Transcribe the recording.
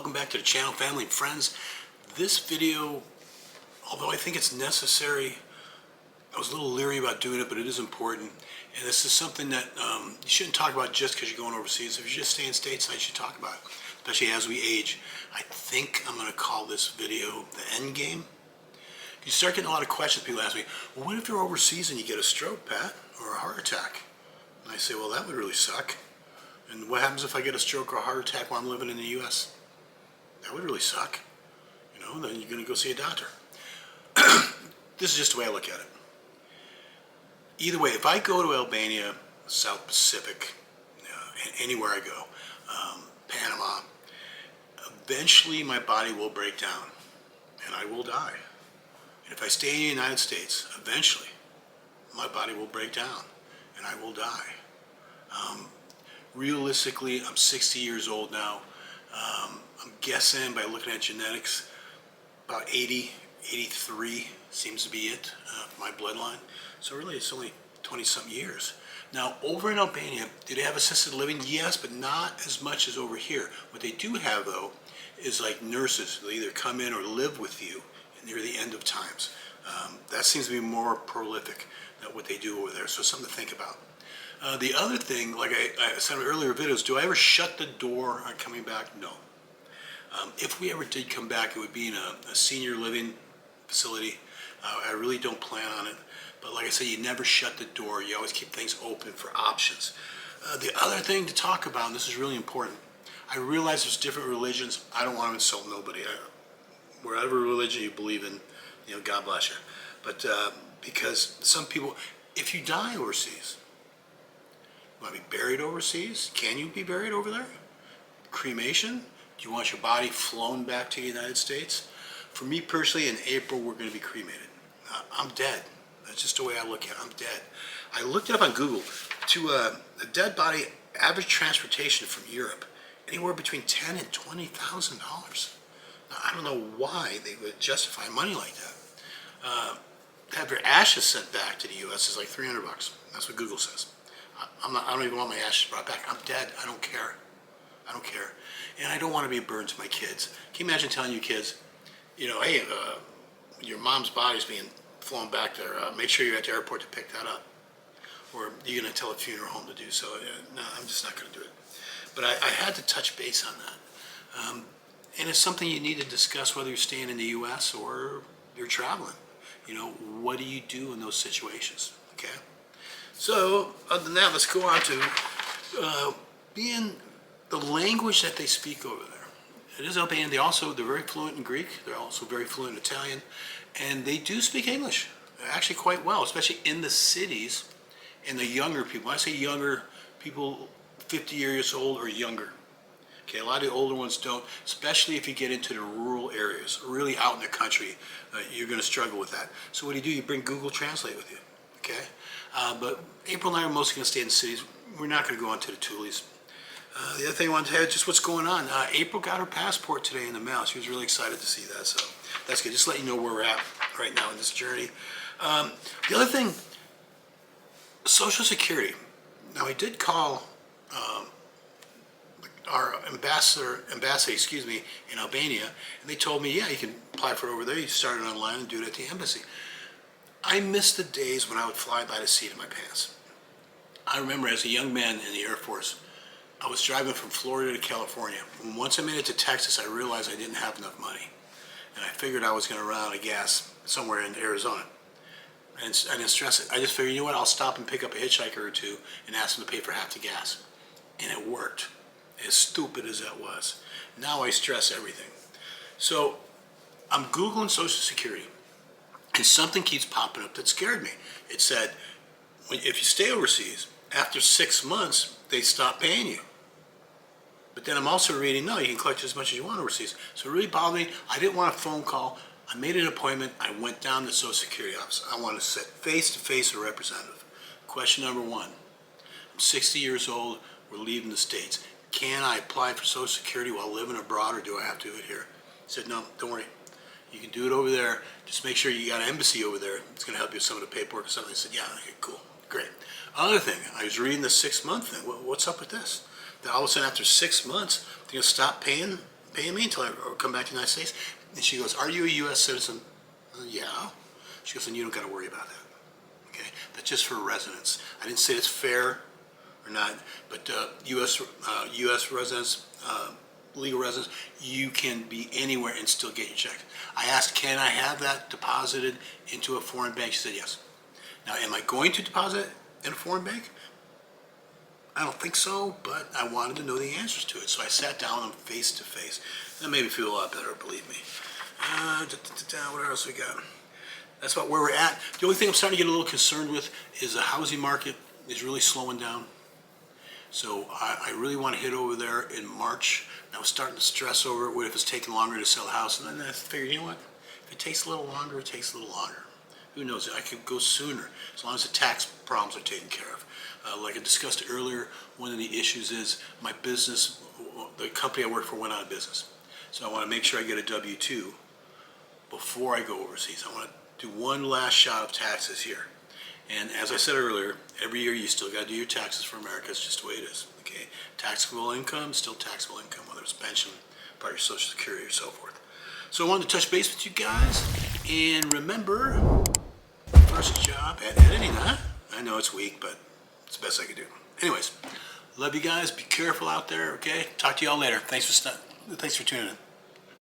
Welcome back to the channel, family and friends. This video, although I think it's necessary, I was a little leery about doing it, but it is important. And this is something that you shouldn't talk about just because you're going overseas. If you're just staying stateside, you should talk about it, especially as we age. I think I'm going to call this video the end game. You start getting a lot of questions. People ask me, well, what if you're overseas and you get a stroke, Pat, or a heart attack? And I say, well, that would really suck. And what happens if I get a stroke or a heart attack while I'm living in the U.S.? That would really suck. You know, then you're going to go see a doctor. This is just the way I look at it. Either way, if I go to Albania, South Pacific, anywhere I go, Panama, eventually my body will break down and I will die. And if I stay in the United States, eventually my body will break down and I will die. Realistically, I'm 60 years old now. I'm guessing by looking at genetics, about 80, 83 seems to be it, my bloodline. So really it's only 20-something years. Now, over in Albania, do they have assisted living? Yes, but not as much as over here. What they do have, though, is like nurses. They'll either come in or live with you near the end of times. That seems to be more prolific than what they do over there, so something to think about. The other thing, like I said in earlier videos, do I ever shut the door on coming back? No. If we ever did come back, it would be in a senior living facility. I really don't plan on it. But like I said, you never shut the door. You always keep things open for options. The other thing to talk about, and this is really important, I realize there's different religions. I don't want to insult nobody. Whatever religion you believe in, you know, God bless you. But because some people, if you die overseas, you want to be buried overseas? Can you be buried over there? Cremation? Do you want your body flown back to the United States? For me personally, in April, we're going to be cremated. I'm dead. That's just the way I look at it. I'm dead. I looked it up on Google. To a dead body, average transportation from Europe, anywhere between $10,000 and $20,000. Now, I don't know why they would justify money like that. To have your ashes sent back to the U.S. is like $300. That's what Google says. I don't even want my ashes brought back. I'm dead. I don't care. I don't care. And I don't want to be a burden to my kids. Can you imagine telling your kids, you know, hey, your mom's body's being flown back there. Make sure you're at the airport to pick that up. Or you're going to tell a funeral home to do so. No, I'm just not going to do it. But I had to touch base on that. And it's something you need to discuss whether you're staying in the U.S. or you're traveling. You know, what do you do in those situations? Okay? So, other than that, let's go on to being the language that they speak over there. It is Albanian. They're very fluent in Greek. They're also very fluent in Italian. And they do speak English, actually quite well, especially in the cities and the younger people. When I say younger, people 50 years old or younger. Okay, a lot of the older ones don't, especially if you get into the rural areas, really out in the country, you're going to struggle with that. So what do? You bring Google Translate with you, okay? But April and I are mostly going to stay in the cities. We're not going to go on to the Tules. The other thing I wanted to tell you is just what's going on. April got her passport today in the mail. She was really excited to see that, so that's good. Just let you know where we're at right now in this journey. The other thing, Social Security. Now, I did call our embassy, in Albania, and they told me, yeah, you can apply for it over there. You start it online and do it at the embassy. I miss the days when I would fly by the seat of my pants. I remember as a young man in the Air Force, I was driving from Florida to California. And once I made it to Texas, I realized I didn't have enough money. And I figured I was going to run out of gas somewhere in Arizona. And I didn't stress it. I just figured, you know what, I'll stop and pick up a hitchhiker or two and ask them to pay for half the gas. And it worked, as stupid as that was. Now I stress everything. So I'm Googling Social Security, and something keeps popping up that scared me. It said, if you stay overseas, after 6 months, they stop paying you. But then I'm also reading, no, you can collect as much as you want overseas. So it really bothered me. I didn't want a phone call. I made an appointment. I went down to the Social Security office. I want to sit face-to-face with a representative. Question number one, I'm 60 years old. We're leaving the States. Can I apply for Social Security while living abroad, or do I have to do it here? He said, no, don't worry. You can do it over there. Just make sure you got an embassy over there. It's going to help you with some of the paperwork or something. I said, yeah, okay, cool, great. Other thing, I was reading the 6-month thing. What's up with this? Then all of a sudden, after 6 months, they're going to stop paying paying me until I come back to the United States? And she goes, are you a U.S. citizen? Yeah. She goes, then you don't got to worry about that. Okay, that's just for residents. I didn't say it's fair or not, but U.S. residents, legal residents, you can be anywhere and still get your check. I asked, can I have that deposited into a foreign bank? She said yes. Now, am I going to deposit it in a foreign bank? I don't think so, but I wanted to know the answers to it. So I sat down with them face to face. That made me feel a lot better, believe me. What else we got? That's about where we're at. The only thing I'm starting to get a little concerned with is the housing market is really slowing down. So I really want to hit over there in March. And I was starting to stress over it. What if it's taking longer to sell a house? And then I figured, you know what? If it takes a little longer, it takes a little longer. Who knows? I could go sooner as long as the tax problems are taken care of. Like I discussed earlier, one of the issues is my business, the company I work for went out of business. So I want to make sure I get a W-2 before I go overseas. I want to do one last shot of taxes here. And as I said earlier, every year you still got to do your taxes for America. It's just the way it is. Okay, taxable income, still taxable income, whether it's pension, part of your Social Security, or so forth. So I wanted to touch base with you guys, and remember, first job at editing, huh? I know it's weak, but it's the best I can do. Anyways, love you guys. Be careful out there. Okay, talk to y'all later. Thanks for tuning in.